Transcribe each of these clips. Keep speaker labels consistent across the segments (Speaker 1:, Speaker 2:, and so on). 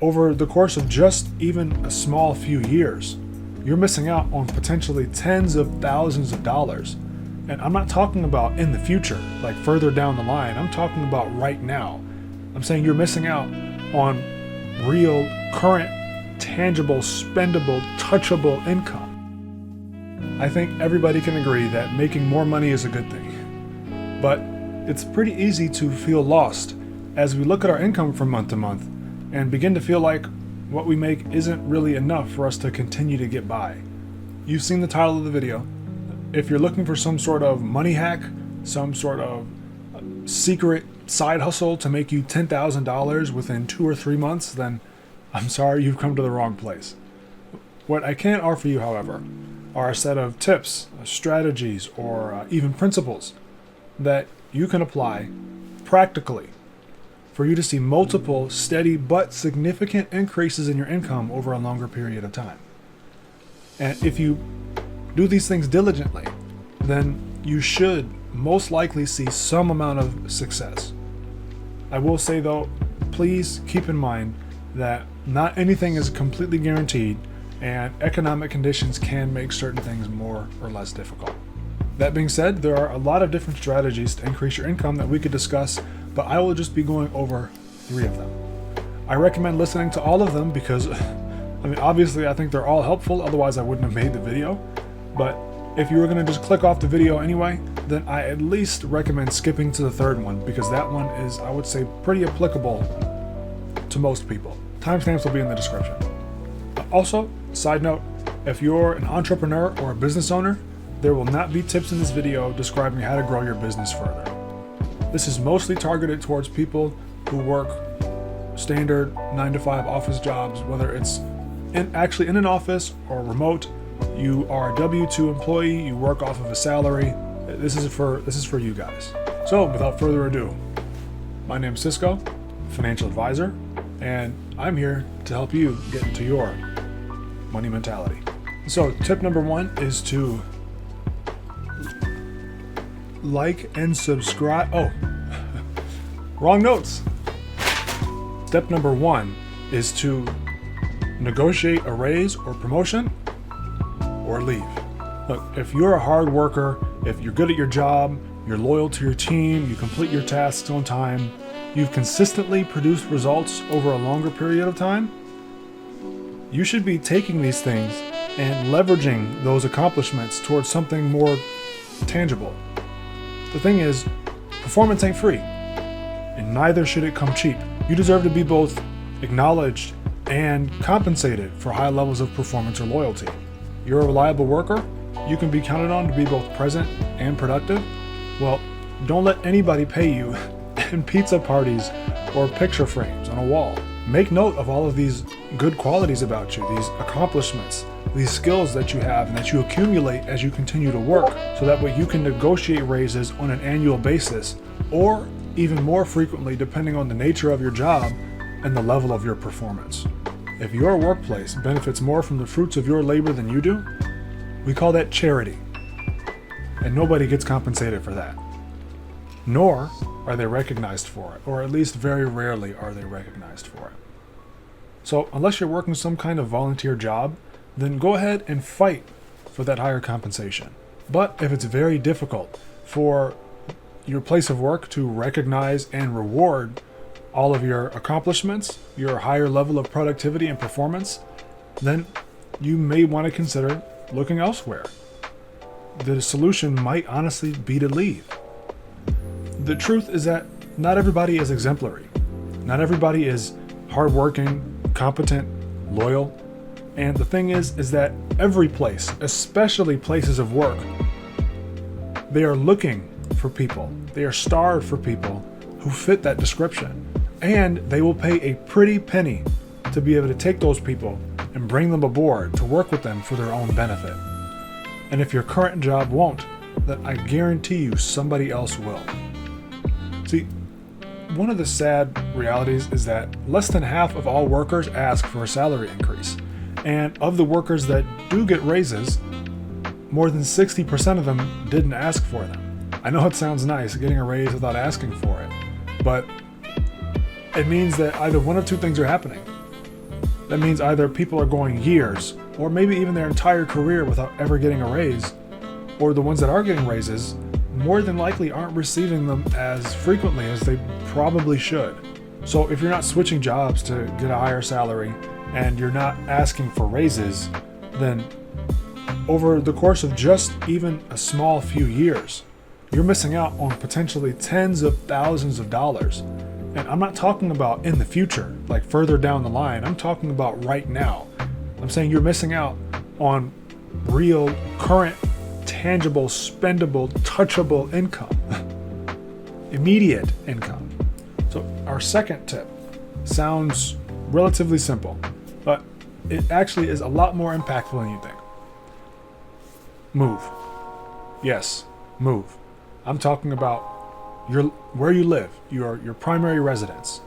Speaker 1: over the course of just even a small few years, you're missing out on potentially tens of thousands of dollars. And I'm not talking about in the future, like further down the line. I'm talking about right now. I'm saying you're missing out on real, current, tangible, spendable, touchable income. I think everybody can agree that making more money is a good thing. But it's pretty easy to feel lost as we look at our income from month to month and begin to feel like what we make isn't really enough for us to continue to get by. You've seen the title of the video. If you're looking for some sort of money hack, some sort of secret side hustle to make you $10,000 within 2 or 3 months, then I'm sorry, you've come to the wrong place. What I can offer you, however, are a set of tips, strategies, or even principles that you can apply practically for you to see multiple steady but significant increases in your income over a longer period of time. And if you do these things diligently, then you should most likely see some amount of success. I will say though, please keep in mind that not anything is completely guaranteed, and economic conditions can make certain things more or less difficult. That being said, there are a lot of different strategies to increase your income that we could discuss, but I will just be going over 3 of them. I recommend listening to all of them because, obviously I think they're all helpful, otherwise I wouldn't have made the video. But if you were going to just click off the video anyway, then I at least recommend skipping to the 3rd one, because that one is, I would say, pretty applicable to most people. Timestamps will be in the description. Also, side note, if you're an entrepreneur or a business owner, there will not be tips in this video describing how to grow your business further. This is mostly targeted towards people who work standard 9-to-5 office jobs, whether it's actually in an office or remote. You are a W-2 employee, you work off of a salary. This is for you guys. So without further ado, my name is Cisco, financial advisor, and I'm here to help you get into your money mentality. So tip number 1 is to like and subscribe. Oh, wrong notes. Step number 1 is to negotiate a raise or promotion or leave. Look, if you're a hard worker, if you're good at your job, you're loyal to your team, you complete your tasks on time, you've consistently produced results over a longer period of time, you should be taking these things and leveraging those accomplishments towards something more tangible. The thing is, performance ain't free, and neither should it come cheap. You deserve to be both acknowledged and compensated for high levels of performance or loyalty. You're a reliable worker, you can be counted on to be both present and productive. Well, don't let anybody pay you in pizza parties or picture frames on a wall. Make note of all of these good qualities about you, these accomplishments, these skills that you have and that you accumulate as you continue to work, so that way you can negotiate raises on an annual basis, or even more frequently depending on the nature of your job and the level of your performance. If your workplace benefits more from the fruits of your labor than you do, we call that charity. And nobody gets compensated for that. Nor are they recognized for it, or at least very rarely are they recognized for it. So unless you're working some kind of volunteer job, then go ahead and fight for that higher compensation. But if it's very difficult for your place of work to recognize and reward all of your accomplishments, your higher level of productivity and performance, then you may want to consider looking elsewhere. The solution might honestly be to leave. The truth is that not everybody is exemplary. Not everybody is hardworking, competent, loyal. And the thing is that every place, especially places of work, they are looking for people. They are starved for people who fit that description. And they will pay a pretty penny to be able to take those people and bring them aboard to work with them for their own benefit. And if your current job won't, then I guarantee you somebody else will. See, one of the sad realities is that less than half of all workers ask for a salary increase. And of the workers that do get raises, more than 60% of them didn't ask for them. I know it sounds nice getting a raise without asking for it, but it means that either one of two things are happening. That means either people are going years, or maybe even their entire career without ever getting a raise, or the ones that are getting raises more than likely aren't receiving them as frequently as they probably should. So if you're not switching jobs to get a higher salary and you're not asking for raises, then over the course of just even a small few years, you're missing out on potentially tens of thousands of dollars. And I'm not talking about in the future, like further down the line. I'm talking about right now. I'm saying you're missing out on real, current, tangible, spendable, touchable income. Immediate income. So our second tip sounds relatively simple, but it actually is a lot more impactful than you think. Move. Yes, move. I'm talking about where you live, your primary residence.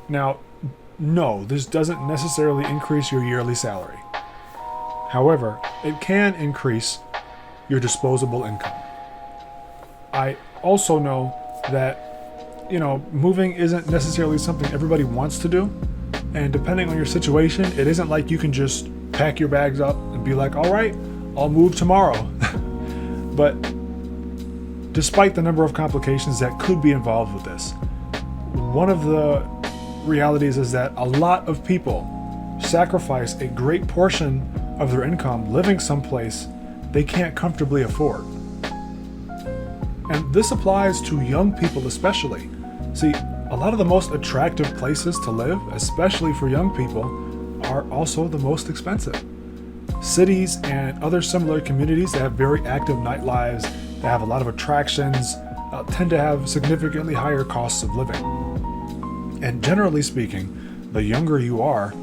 Speaker 1: Now, no, this doesn't necessarily increase your yearly salary. However, it can increase your disposable income. I also know that, moving isn't necessarily something everybody wants to do. And depending on your situation, it isn't like you can just pack your bags up and be like, all right, I'll move tomorrow. But despite the number of complications that could be involved with this, one of the realities is that a lot of people sacrifice a great portion of their income living someplace they can't comfortably afford. And this applies to young people especially. See, a lot of the most attractive places to live, especially for young people, are also the most expensive. Cities and other similar communities that have very active nightlives, that have a lot of attractions, tend to have significantly higher costs of living. And generally speaking, the younger you are,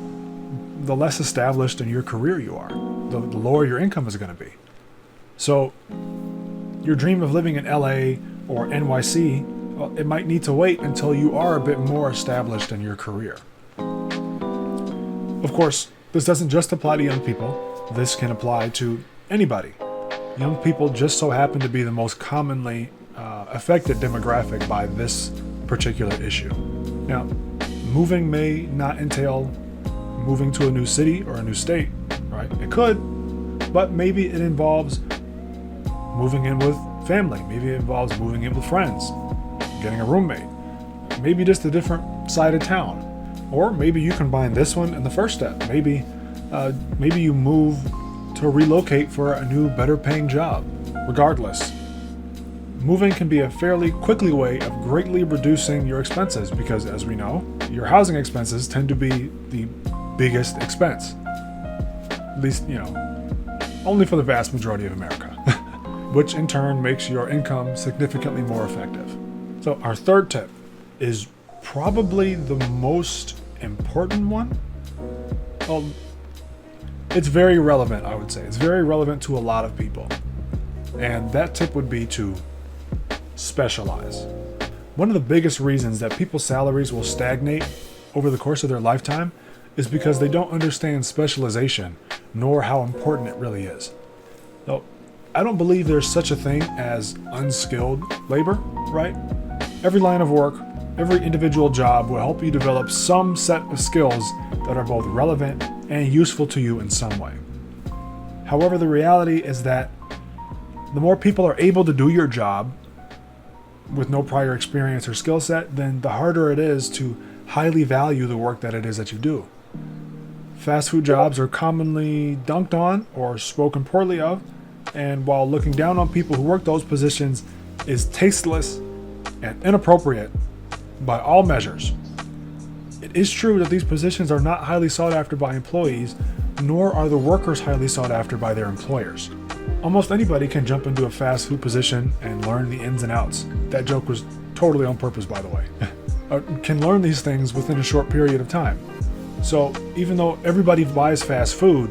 Speaker 1: the less established in your career you are, the lower your income is going to be. So your dream of living in LA or NYC, well, it might need to wait until you are a bit more established in your career. Of course, this doesn't just apply to young people. This can apply to anybody. Young people just so happen to be the most commonly affected demographic by this particular issue. Now, moving may not entail moving to a new city or a new state, right? It could, but maybe it involves moving in with family. Maybe it involves moving in with friends, getting a roommate, maybe just a different side of town. Or maybe you combine this one and the first step. Maybe you move to relocate for a new, better paying job. Regardless, moving can be a fairly quickly way of greatly reducing your expenses because, as we know, your housing expenses tend to be the biggest expense. At least, only for the vast majority of America, which in turn makes your income significantly more effective. So our third tip is probably the most important one. Well, it's very relevant, I would say. It's very relevant to a lot of people. And that tip would be to specialize. One of the biggest reasons that people's salaries will stagnate over the course of their lifetime is because they don't understand specialization, nor how important it really is. So, I don't believe there's such a thing as unskilled labor, right? Every line of work, every individual job will help you develop some set of skills that are both relevant and useful to you in some way. However, the reality is that the more people are able to do your job with no prior experience or skill set, then the harder it is to highly value the work that it is that you do. Fast food jobs are commonly dunked on or spoken poorly of, and while looking down on people who work those positions is tasteless and inappropriate by all measures, it is true that these positions are not highly sought after by employees, nor are the workers highly sought after by their employers. Almost anybody can jump into a fast food position and learn the ins and outs. That joke was totally on purpose, by the way. Can learn these things within a short period of time. So even though everybody buys fast food,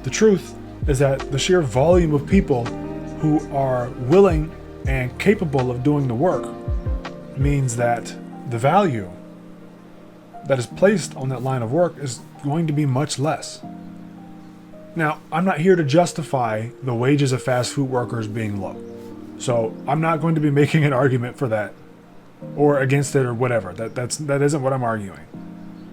Speaker 1: the truth is that the sheer volume of people who are willing and capable of doing the work means that the value that is placed on that line of work is going to be much less. Now, I'm not here to justify the wages of fast food workers being low. So I'm not going to be making an argument for that or against it or whatever. That isn't what I'm arguing.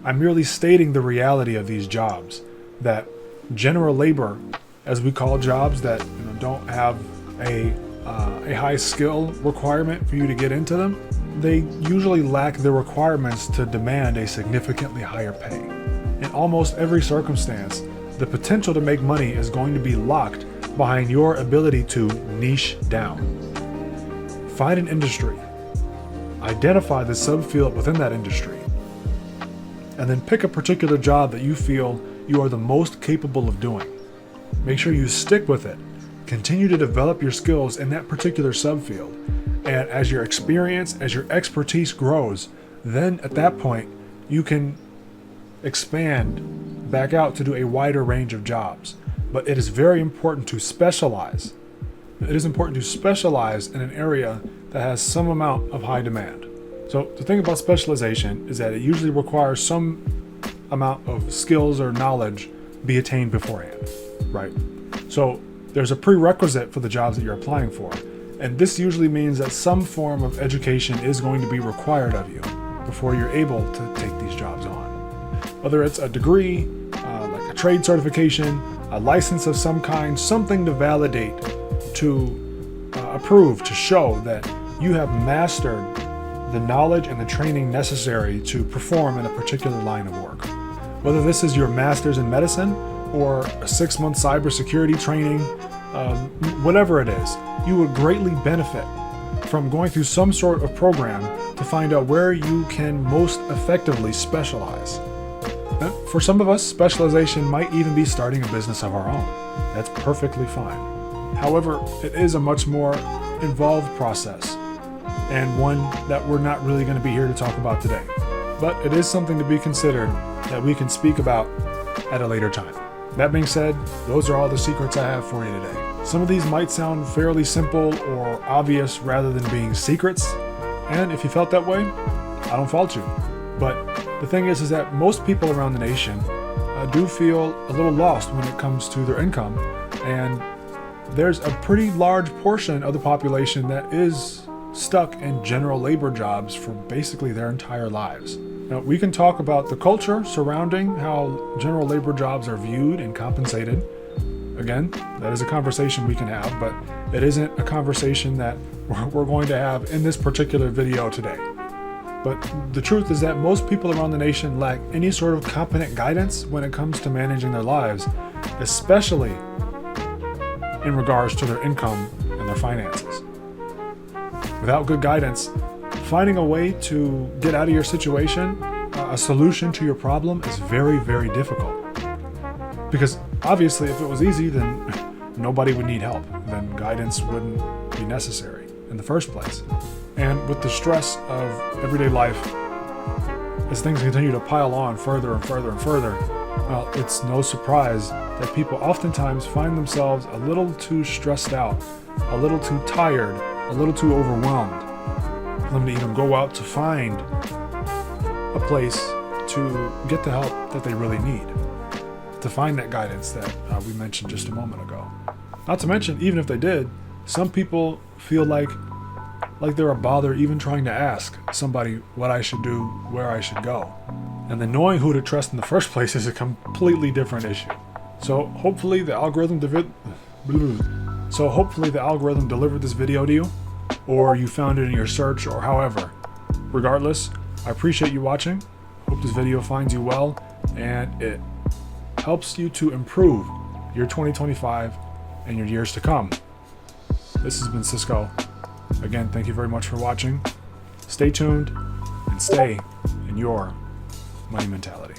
Speaker 1: I'm merely stating the reality of these jobs, that general labor, as we call jobs that don't have a high skill requirement for you to get into them, they usually lack the requirements to demand a significantly higher pay. In almost every circumstance, the potential to make money is going to be locked behind your ability to niche down. Find an industry, identify the subfield within that industry, and then pick a particular job that you feel you are the most capable of doing. Make sure you stick with it. Continue to develop your skills in that particular subfield. And as your experience, as your expertise grows, then at that point, you can expand back out to do a wider range of jobs. But it is very important to specialize. It is important to specialize in an area that has some amount of high demand. So the thing about specialization is that it usually requires some amount of skills or knowledge be attained beforehand, right? So there's a prerequisite for the jobs that you're applying for. And this usually means that some form of education is going to be required of you before you're able to take these jobs on. Whether it's a degree, like a trade certification, a license of some kind, something to validate, to approve, to show that you have mastered the knowledge and the training necessary to perform in a particular line of work. Whether this is your master's in medicine or a 6-month cybersecurity training, whatever it is, you would greatly benefit from going through some sort of program to find out where you can most effectively specialize. And for some of us, specialization might even be starting a business of our own. That's perfectly fine. However, it is a much more involved process, and one that we're not really going to be here to talk about today. But it is something to be considered that we can speak about at a later time. That being said, those are all the secrets I have for you today. Some of these might sound fairly simple or obvious rather than being secrets, and if you felt that way, I don't fault you. But the thing is that most people around the nation do feel a little lost when it comes to their income, and there's a pretty large portion of the population that is stuck in general labor jobs for basically their entire lives. Now, we can talk about the culture surrounding how general labor jobs are viewed and compensated. Again, that is a conversation we can have, but it isn't a conversation that we're going to have in this particular video today. But the truth is that most people around the nation lack any sort of competent guidance when it comes to managing their lives, especially in regards to their income and their finances. Without good guidance, finding a way to get out of your situation, a solution to your problem, is very, very difficult. Because obviously, if it was easy, then nobody would need help. Then guidance wouldn't be necessary in the first place. And with the stress of everyday life, as things continue to pile on further and further and further, well, it's no surprise that people oftentimes find themselves a little too stressed out, a little too tired, a little too overwhelmed for them to even go out to find a place to get the help that they really need, to find that guidance that we mentioned just a moment ago. Not to mention, even if they did, some people feel like they're a bother even trying to ask somebody what I should do, where I should go. And then knowing who to trust in the first place is a completely different issue. So hopefully the algorithm delivered this video to you, or you found it in your search, or however. Regardless, I appreciate you watching. Hope this video finds you well, and it helps you to improve your 2025 and your years to come. This has been Cisco. Again, thank you very much for watching. Stay tuned and stay in your money mentality.